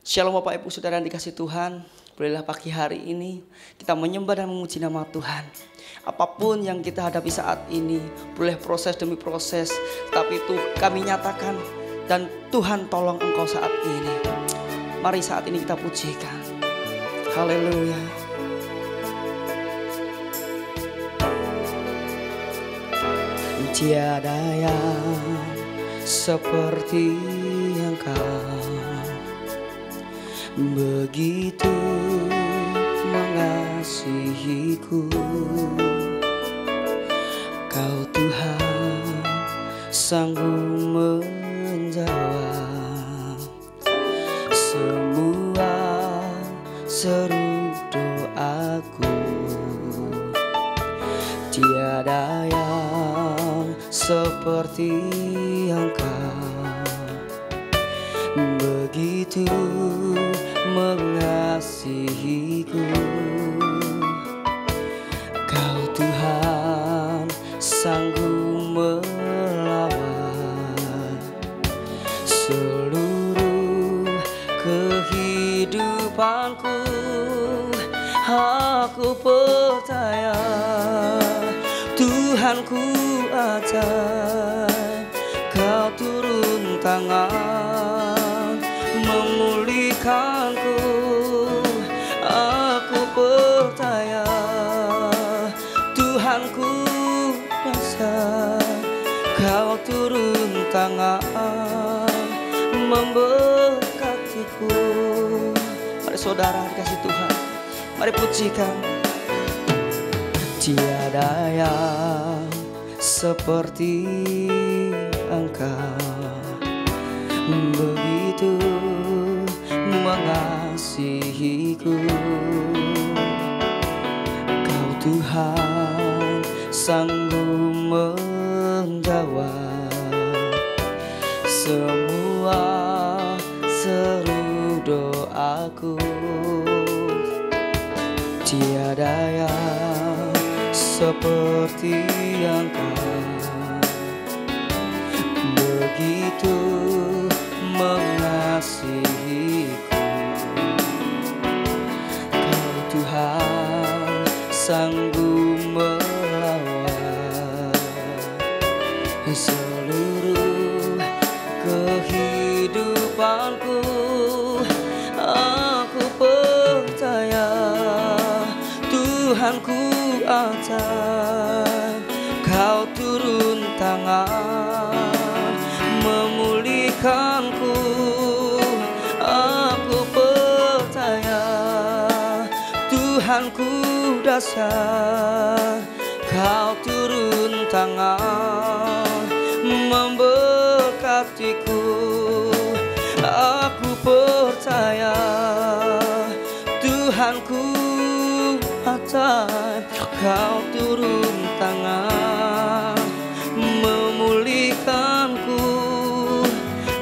Shalom Bapak Ibu Saudara yang dikasih Tuhan. Bolehlah pagi hari ini kita menyembah dan memuji nama Tuhan. Apapun yang kita hadapi saat ini, boleh proses demi proses, tapi itu kami nyatakan dan Tuhan tolong engkau saat ini. Mari saat ini kita pujikan. Haleluya. Tiada yang seperti Engkau, begitu mengasihiku. Kau Tuhan sanggup menjawab semua seru doaku. Tiada yang seperti Engkau, begitu mengasihiku. Kau Tuhan sanggup melawan seluruh kehidupanku. Aku percaya Tuhanku ajaib, Kau turun tangan memulihkanku. Aku percaya Tuhanku dahsyat, Kau turun tangan memberkatiku. Mari saudara dikasih Tuhan, mari pujikan. Tiada yang seperti Engkau, begitu mengasihiku. Kau Tuhan sanggup menjawab semua seru doaku. Tiada yang seperti Engkau, begitu mengasihiku. Kau Tuhan sanggup melawan seluruh kehidupanku. Aku percaya Tuhanku ajaib, Kau turun tangan memulihkanku. Aku percaya Tuhanku dahsyat, Kau turun tangan memberkatiku. Aku percaya Tuhanku ajaib, Kau turun tangan memulihkanku.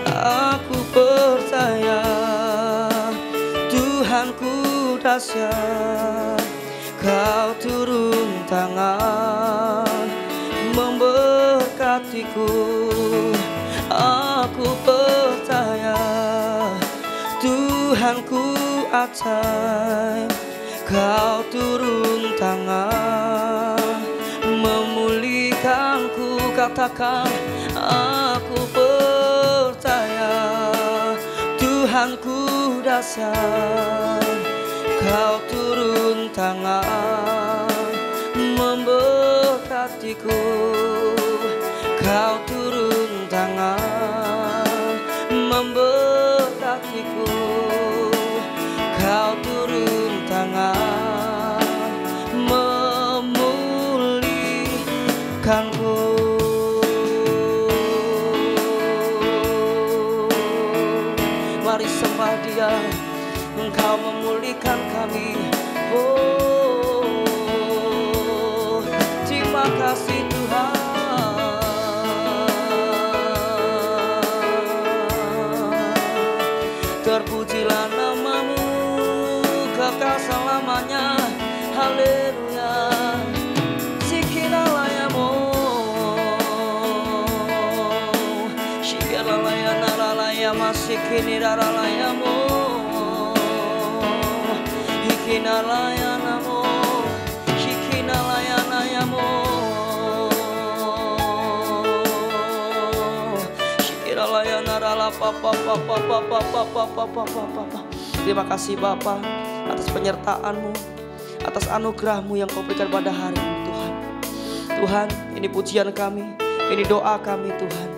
Aku percaya Tuhanku dahsyat, Kau turun tangan memberkatiku. Aku percaya Tuhanku ajaib, Kau turun tangan memulihkanku. Katakan, aku percaya Tuhanku dahsyat, Kau turun tangan memberkatiku. Kau turun tangan memberkatiku. Kau turun tangan memulihkanku. Mari sembah Dia, Engkau memulihkan kami. Oh, terima kasih Tuhan. Terpujilah nama-Mu kekal selamanya. Haleluya. Sikiralayamo, shikiralayana lalaya masikiniralayamo. Shikinalayanamo, Shikinalayanayamo, Shikiralayanarala papa. Terima kasih Bapa atas penyertaan-Mu, atas anugerah-Mu yang Kau berikan pada hari ini Tuhan. Tuhan, ini pujian kami, ini doa kami Tuhan.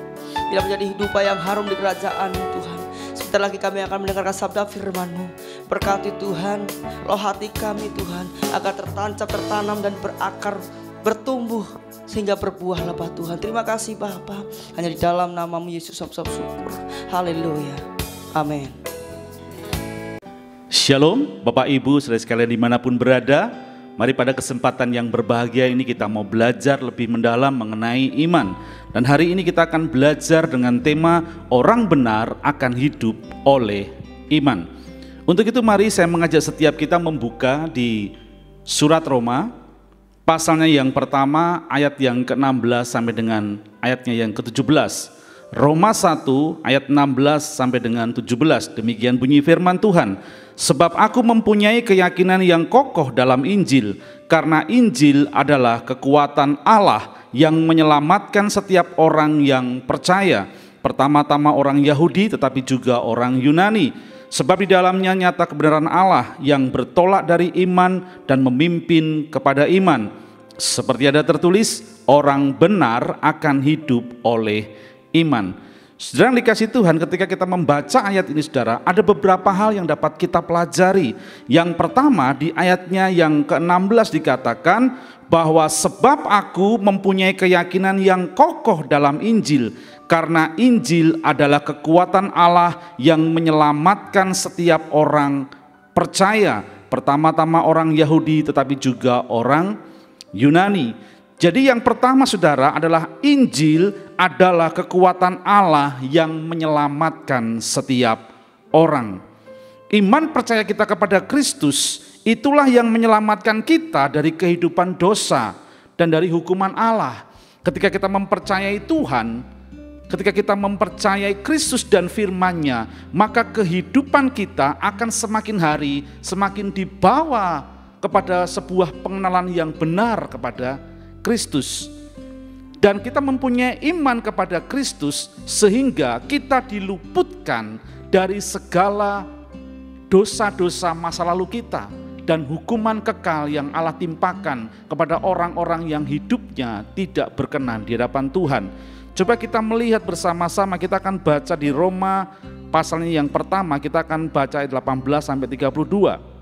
Bila menjadi hidupan yang harum di kerajaan-Mu Tuhan. Sebentar lagi kami akan mendengarkan sabda firman-Mu. Berkati Tuhan, roh hati kami Tuhan, agar tertancap, tertanam dan berakar, bertumbuh sehingga berbuah lebat Tuhan. Terima kasih Bapa. Hanya di dalam nama-Mu Yesus sop-sop syukur. Haleluya. Amin. Shalom Bapak Ibu saudara sekalian dimanapun berada. Mari pada kesempatan yang berbahagia ini kita mau belajar lebih mendalam mengenai iman. Dan hari ini kita akan belajar dengan tema orang benar akan hidup oleh iman. Untuk itu mari saya mengajak setiap kita membuka di surat Roma, pasalnya yang pertama ayat yang ke-16 sampai dengan ayatnya yang ke-17. Roma 1 ayat 16 sampai dengan 17. Demikian bunyi firman Tuhan. Sebab aku mempunyai keyakinan yang kokoh dalam Injil, karena Injil adalah kekuatan Allah yang menyelamatkan setiap orang yang percaya. Pertama-tama orang Yahudi tetapi juga orang Yunani. Sebab di dalamnya nyata kebenaran Allah yang bertolak dari iman dan memimpin kepada iman. Seperti ada tertulis, orang benar akan hidup oleh iman. Saudara yang dikasih Tuhan, ketika kita membaca ayat ini saudara, ada beberapa hal yang dapat kita pelajari. Yang pertama di ayatnya yang ke-16 dikatakan bahwa sebab aku mempunyai keyakinan yang kokoh dalam Injil, karena Injil adalah kekuatan Allah yang menyelamatkan setiap orang percaya. Pertama-tama orang Yahudi tetapi juga orang Yunani. Jadi yang pertama saudara adalah Injil adalah kekuatan Allah yang menyelamatkan setiap orang. Iman percaya kita kepada Kristus itulah yang menyelamatkan kita dari kehidupan dosa dan dari hukuman Allah. Ketika kita mempercayai Tuhan, ketika kita mempercayai Kristus dan firman-Nya, maka kehidupan kita akan semakin hari semakin dibawa kepada sebuah pengenalan yang benar kepada Kristus. Dan kita mempunyai iman kepada Kristus sehingga kita diluputkan dari segala dosa-dosa masa lalu kita dan hukuman kekal yang Allah timpakan kepada orang-orang yang hidupnya tidak berkenan di hadapan Tuhan. Coba kita melihat bersama-sama, kita akan baca di Roma pasalnya yang pertama, kita akan baca ayat 18 sampai 32.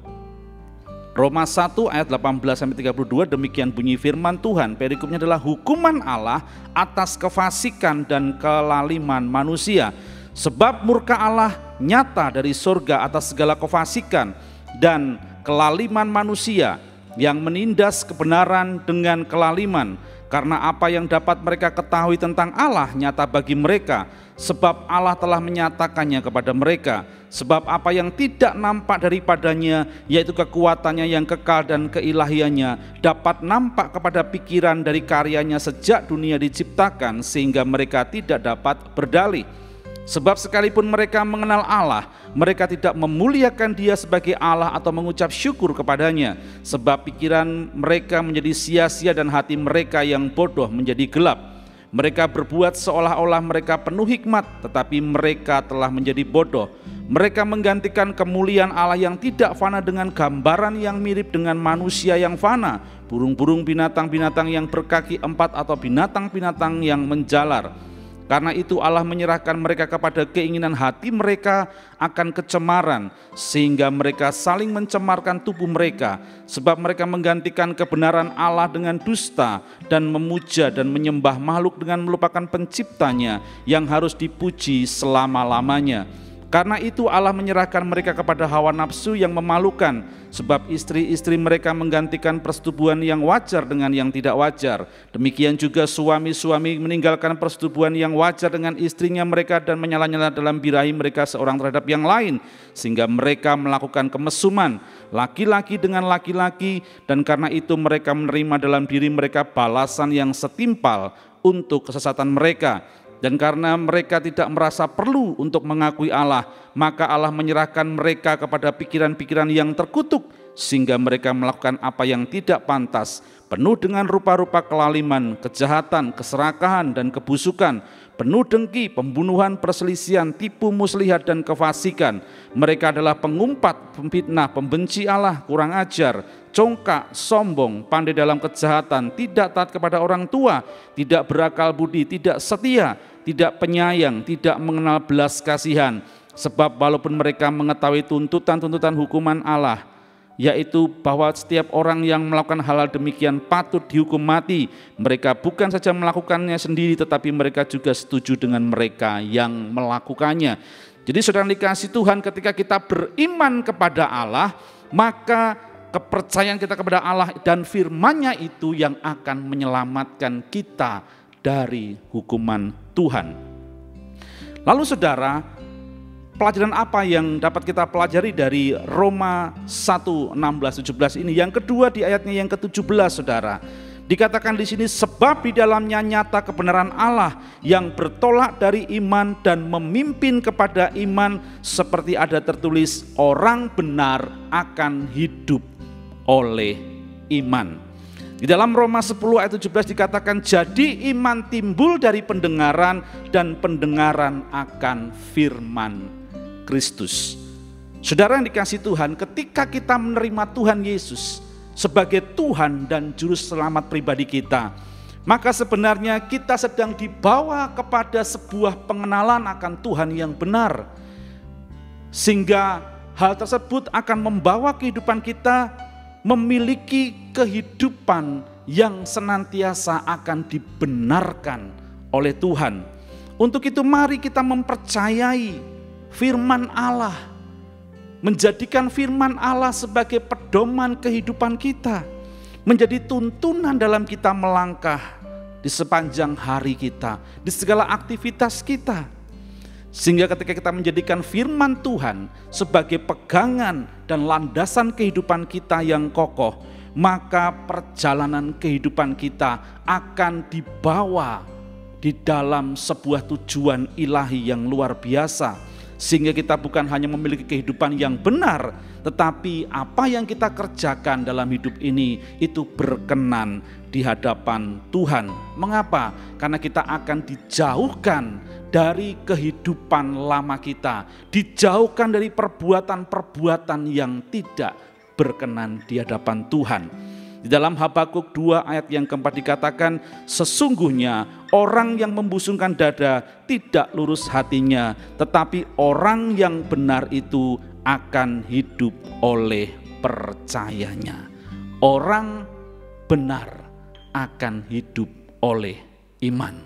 Roma 1 ayat 18 sampai 32, demikian bunyi firman Tuhan. Perikopnya adalah hukuman Allah atas kefasikan dan kelaliman manusia. Sebab murka Allah nyata dari surga atas segala kefasikan dan kelaliman manusia yang menindas kebenaran dengan kelaliman. Karena apa yang dapat mereka ketahui tentang Allah nyata bagi mereka, sebab Allah telah menyatakannya kepada mereka. Sebab apa yang tidak nampak daripadanya, yaitu kekuatannya yang kekal dan keilahiannya, dapat nampak kepada pikiran dari karyanya sejak dunia diciptakan, sehingga mereka tidak dapat berdalih. Sebab sekalipun mereka mengenal Allah, mereka tidak memuliakan Dia sebagai Allah atau mengucap syukur kepadanya. Sebab pikiran mereka menjadi sia-sia dan hati mereka yang bodoh menjadi gelap. Mereka berbuat seolah-olah mereka penuh hikmat, tetapi mereka telah menjadi bodoh. Mereka menggantikan kemuliaan Allah yang tidak fana dengan gambaran yang mirip dengan manusia yang fana, burung-burung, binatang-binatang yang berkaki empat atau binatang-binatang yang menjalar. Karena itu Allah menyerahkan mereka kepada keinginan hati mereka akan kecemaran, sehingga mereka saling mencemarkan tubuh mereka. Sebab mereka menggantikan kebenaran Allah dengan dusta, dan memuja dan menyembah makhluk dengan melupakan penciptanya yang harus dipuji selama-lamanya. Karena itu Allah menyerahkan mereka kepada hawa nafsu yang memalukan, sebab istri-istri mereka menggantikan persetubuhan yang wajar dengan yang tidak wajar. Demikian juga suami-suami meninggalkan persetubuhan yang wajar dengan istrinya mereka dan menyala-nyala dalam birahi mereka seorang terhadap yang lain, sehingga mereka melakukan kemesuman laki-laki dengan laki-laki, dan karena itu mereka menerima dalam diri mereka balasan yang setimpal untuk kesesatan mereka. Dan karena mereka tidak merasa perlu untuk mengakui Allah, maka Allah menyerahkan mereka kepada pikiran-pikiran yang terkutuk, sehingga mereka melakukan apa yang tidak pantas, penuh dengan rupa-rupa kelaliman, kejahatan, keserakahan, dan kebusukan, penuh dengki, pembunuhan, perselisihan, tipu muslihat, dan kefasikan. Mereka adalah pengumpat, pemfitnah, pembenci Allah, kurang ajar, congkak, sombong, pandai dalam kejahatan, tidak taat kepada orang tua, tidak berakal budi, tidak setia, tidak penyayang, tidak mengenal belas kasihan. Sebab walaupun mereka mengetahui tuntutan-tuntutan hukuman Allah, yaitu bahwa setiap orang yang melakukan hal demikian patut dihukum mati, mereka bukan saja melakukannya sendiri, tetapi mereka juga setuju dengan mereka yang melakukannya. Jadi saudara dikasih Tuhan, ketika kita beriman kepada Allah, maka kepercayaan kita kepada Allah dan firman-Nya itu yang akan menyelamatkan kita dari hukuman Tuhan. Lalu saudara, pelajaran apa yang dapat kita pelajari dari Roma 1, 16, 17 ini? Yang kedua di ayatnya yang ke-17 saudara. Dikatakan di sini, sebab di dalamnya nyata kebenaran Allah yang bertolak dari iman dan memimpin kepada iman, seperti ada tertulis, orang benar akan hidup oleh iman. Di dalam Roma 10 ayat 17 dikatakan, jadi iman timbul dari pendengaran dan pendengaran akan firman Kristus. Saudara yang dikasih Tuhan, ketika kita menerima Tuhan Yesus sebagai Tuhan dan Juru Selamat pribadi kita, maka sebenarnya kita sedang dibawa kepada sebuah pengenalan akan Tuhan yang benar. Sehingga hal tersebut akan membawa kehidupan kita memiliki kehidupan yang senantiasa akan dibenarkan oleh Tuhan. Untuk itu mari kita mempercayai firman Allah, menjadikan firman Allah sebagai pedoman kehidupan kita, menjadi tuntunan dalam kita melangkah di sepanjang hari kita, di segala aktivitas kita. Sehingga ketika kita menjadikan firman Tuhan sebagai pegangan dan landasan kehidupan kita yang kokoh, maka perjalanan kehidupan kita akan dibawa di dalam sebuah tujuan ilahi yang luar biasa. Sehingga kita bukan hanya memiliki kehidupan yang benar, tetapi apa yang kita kerjakan dalam hidup ini itu berkenan di hadapan Tuhan. Mengapa? Karena kita akan dijauhkan dari kehidupan lama kita, dijauhkan dari perbuatan-perbuatan yang tidak berkenan di hadapan Tuhan. Di dalam Habakuk 2 ayat yang keempat dikatakan, sesungguhnya orang yang membusungkan dada tidak lurus hatinya, tetapi orang yang benar itu akan hidup oleh percayanya. Orang benar akan hidup oleh iman.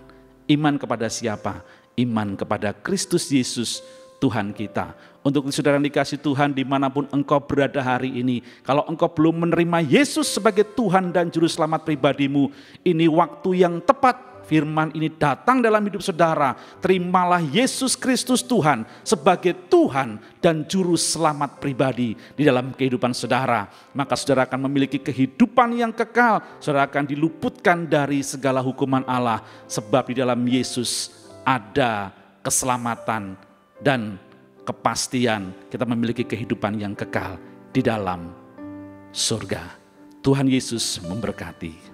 Iman kepada siapa? Iman kepada Kristus Yesus Tuhan kita. Untuk saudara yang dikasih Tuhan, dimanapun engkau berada hari ini, kalau engkau belum menerima Yesus sebagai Tuhan dan Juru Selamat pribadimu, ini waktu yang tepat. Firman ini datang dalam hidup saudara. Terimalah Yesus Kristus Tuhan sebagai Tuhan dan Juru Selamat pribadi di dalam kehidupan saudara. Maka saudara akan memiliki kehidupan yang kekal. Saudara akan diluputkan dari segala hukuman Allah. Sebab di dalam Yesus ada keselamatan dan kepastian kita memiliki kehidupan yang kekal di dalam surga. Tuhan Yesus memberkati.